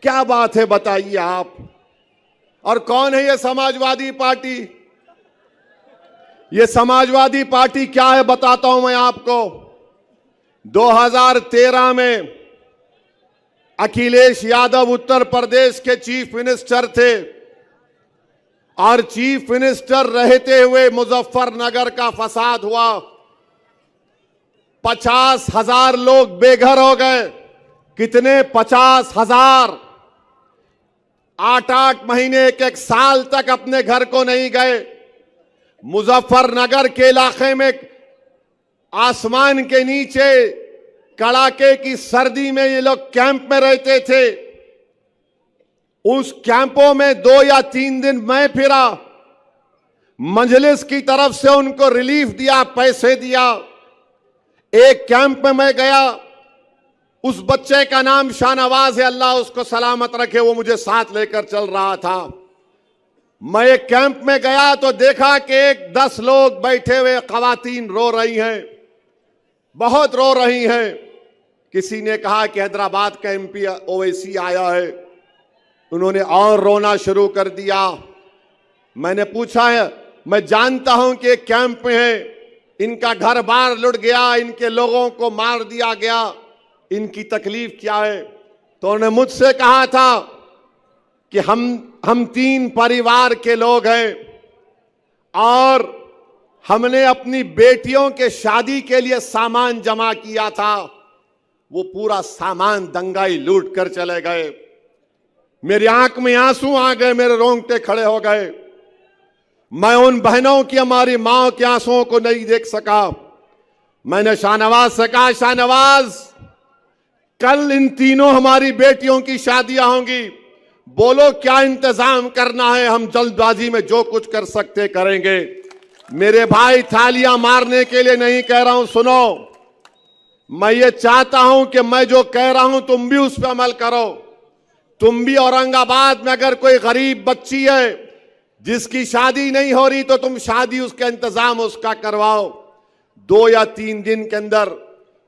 क्या बात है बताइए आप। और कौन है ये समाजवादी पार्टी? ये समाजवादी पार्टी क्या है बताता हूं मैं आपको। 2013 में अखिलेश यादव उत्तर प्रदेश के चीफ मिनिस्टर थे और चीफ मिनिस्टर रहते हुए मुजफ्फरनगर का फसाद हुआ। 50,000 लोग बेघर हो गए। कितने? 50,000। 8-8 महीने, एक साल तक अपने घर को नहीं गए। मुजफ्फरनगर के इलाके में आसमान के नीचे कड़ाके की सर्दी में ये लोग कैंप में रहते थे। उस कैंपों में 2 या 3 दिन मैं फिरा। मजलिस की तरफ से उनको रिलीफ दिया, पैसे दिया। एक कैंप में मैं गया, उस बच्चे का नाम शाहनवाज है, अल्लाह उसको सलामत रखे, वो मुझे साथ लेकर चल रहा था। मैं एक कैंप में गया तो देखा कि 10 लोग बैठे हुए, खवातीन रो रही हैं, बहुत रो रही हैं। किसी ने कहा कि हैदराबाद का एमपी ओवैसी आया है। उन्होंने और रोना शुरू कर दिया। मैंने पूछा है, मैं जानता हूं कि एक कैंप में है, इनका घर बार लुट गया, इनके लोगों को मार दिया गया, इनकी तकलीफ क्या है? तो उन्होंने मुझसे कहा था कि हम 3 परिवार के लोग हैं और हमने अपनी बेटियों के शादी के लिए सामान जमा किया था। वो पूरा सामान दंगाई लूट कर चले गए। मेरी आंख में आंसू आ गए, मेरे रोंगटे खड़े हो गए। मैं उन बहनों की, हमारी मां के आंसुओं को नहीं देख सका। मैंने शाहनवाज से कहा, शाहनवाज कल इन तीनों हमारी बेटियों की शादियां होंगी, बोलो क्या इंतजाम करना है, हम जल्दबाजी में जो कुछ कर सकते करेंगे। मेरे भाई, थालियां मारने के लिए नहीं कह रहा हूं, सुनो। मैं ये चाहता हूं कि मैं जो कह रहा हूं तुम भी उस पर अमल करो। तुम भी औरंगाबाद में अगर कोई गरीब बच्ची है जिसकी शादी नहीं हो रही, तो तुम शादी, उसका इंतजाम उसका करवाओ। 2 या 3 दिन के अंदर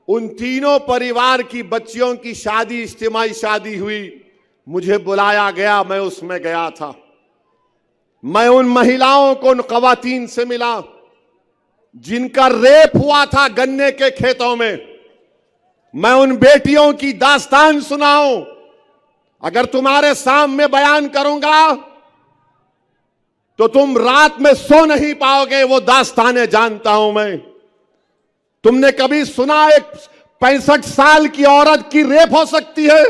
उन तीनों परिवार की बच्चियों की शादी, इज्तिमाई शादी हुई। मुझे बुलाया गया, मैं उसमें गया था। मैं उन महिलाओं को, उन खवातीन से मिला जिनका रेप हुआ था गन्ने के खेतों में। मैं उन बेटियों की दास्तान सुनाऊं। अगर तुम्हारे सामने बयान करूंगा तो तुम रात में सो नहीं पाओगे। वो दास्तानें जानता हूं मैं। तुमने कभी सुना एक 65 साल की औरत की रेप हो सकती है?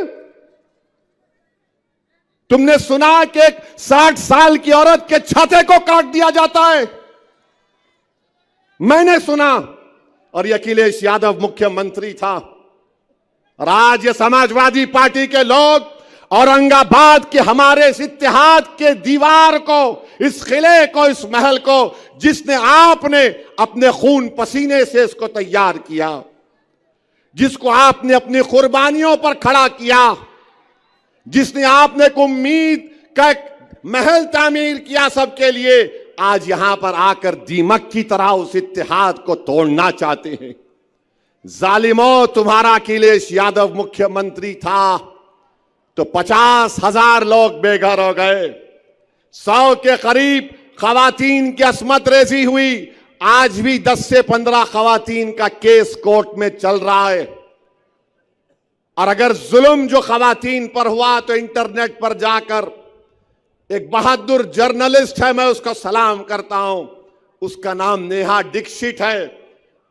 तुमने सुना कि एक 60 साल की औरत के छाते को काट दिया जाता है? मैंने सुना। और अखिलेश यादव मुख्यमंत्री था। और आज ये समाजवादी पार्टी के लोग औरंगाबाद के हमारे इस इत्तेहाद के दीवार को, इस किले को, इस महल को, जिसने आपने अपने खून पसीने से इसको तैयार किया, जिसको आपने अपनी कुर्बानियों पर खड़ा किया, जिसने आपने एक उम्मीद का एक महल तामीर किया सबके लिए, आज यहां पर आकर दीमक की तरह उस इत्तेहाद को तोड़ना चाहते हैं। जालिमों, तुम्हारा अखिलेश यादव मुख्यमंत्री था तो 50,000 लोग बेघर हो गए। 100 के करीब खवातीन की अस्मत रेजी हुई। आज भी 10 से 15 खवातीन का केस कोर्ट में चल रहा है। और अगर जुल्म जो खवातीन पर हुआ तो इंटरनेट पर जाकर एक बहादुर जर्नलिस्ट है, मैं उसका सलाम करता हूं, उसका नाम नेहा दीक्षित है।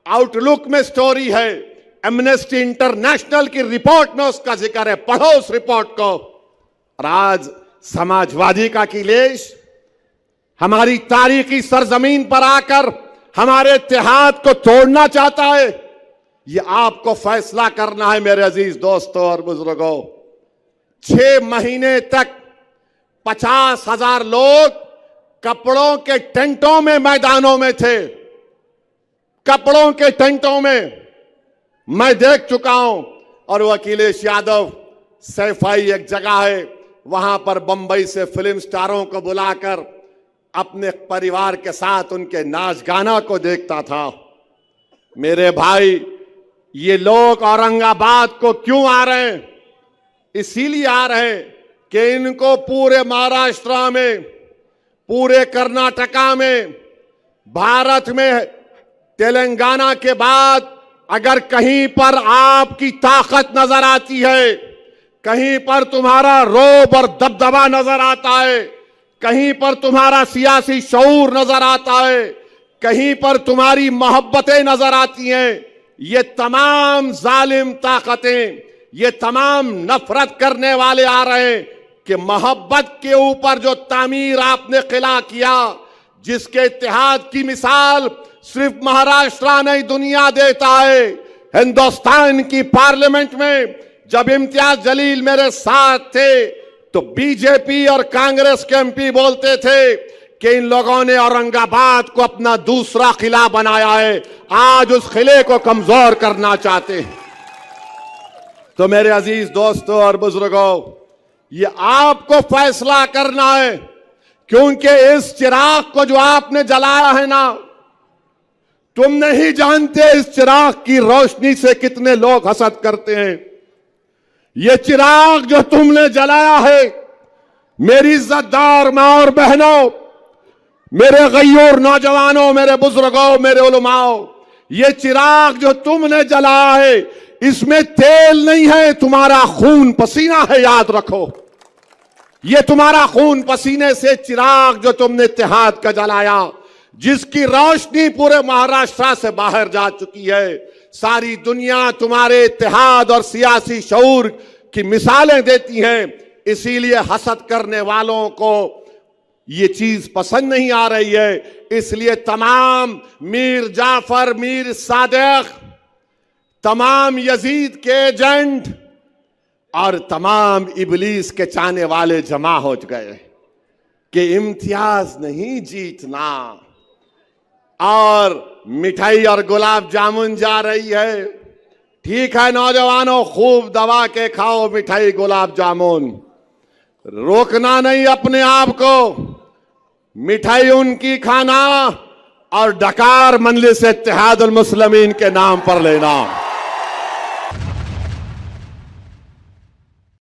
आउटलुक में स्टोरी है, एमनेस्टी इंटरनेशनल की रिपोर्ट में उसका जिक्र है, पढ़ो उस रिपोर्ट को। और आज समाजवादी का अखिलेश हमारी तारीखी सरजमीन पर आकर हमारे इत्तेहाद को तोड़ना चाहता है। ये आपको फैसला करना है मेरे अजीज दोस्तों और बुजुर्गों। 6 महीने तक 50,000 लोग कपड़ों के टेंटों में मैदानों में थे। कपड़ों के टेंटों में मैं देख चुका हूं। और वो अखिलेश यादव, सैफाई एक जगह है, वहां पर बंबई से फिल्म स्टारों को बुलाकर अपने परिवार के साथ उनके नाच गाना को देखता था। मेरे भाई, ये लोग औरंगाबाद को क्यों आ रहे हैं? इसीलिए आ रहे हैं कि इनको पूरे महाराष्ट्र में, पूरे कर्नाटका में, भारत में, तेलंगाना के बाद अगर कहीं पर आपकी ताकत नजर आती है, कहीं पर तुम्हारा रोब और दबदबा नजर आता है, कहीं पर तुम्हारा सियासी शऊर नजर आता है, कहीं पर तुम्हारी मोहब्बतें नजर आती हैं, ये तमाम जालिम ताकतें, ये तमाम नफरत करने वाले आ रहे हैं कि मोहब्बत के ऊपर जो तामीर आपने किला किया, जिसके इत्तेहाद की मिसाल सिर्फ महाराष्ट्र नहीं दुनिया देता है। हिंदुस्तान की पार्लियामेंट में जब इम्तियाज जलील मेरे साथ थे तो बीजेपी और कांग्रेस के एमपी बोलते थे कि इन लोगों ने औरंगाबाद को अपना दूसरा किला बनाया है, आज उस किले को कमजोर करना चाहते हैं। तो मेरे अजीज दोस्तों और बुजुर्गों, ये आपको फैसला करना है, क्योंकि इस चिराग को जो आपने जलाया है ना, तुम नहीं जानते इस चिराग की रोशनी से कितने लोग हसद करते हैं। ये चिराग जो तुमने जलाया है, मेरी इज्जतदार मां और बहनों, मेरे गय्यूर नौजवानों, मेरे बुजुर्गों, मेरे उलमाओं, ये चिराग जो तुमने जलाया है, इसमें तेल नहीं है, तुम्हारा खून पसीना है, याद रखो। ये तुम्हारा खून पसीने से चिराग जो तुमने इत्तेहाद का जलाया, जिसकी रोशनी पूरे महाराष्ट्र से बाहर जा चुकी है, सारी दुनिया तुम्हारे इत्तेहाद और सियासी शऊर की मिसालें देती हैं। इसीलिए हसद करने वालों को ये चीज पसंद नहीं आ रही है। इसलिए तमाम मीर जाफर, मीर सादिक, तमाम यजीद के एजेंट और तमाम इबलीस के चाहने वाले जमा हो गए कि इम्तियाज नहीं जीतना, और मिठाई और गुलाब जामुन जा रही है। ठीक है नौजवानों, खूब दबा के खाओ मिठाई गुलाब जामुन, रोकना नहीं अपने आप को। मिठाई उनकी खाना और डकार मंजलिस इत्तेहादुल मुस्लिमीन के नाम पर लेना।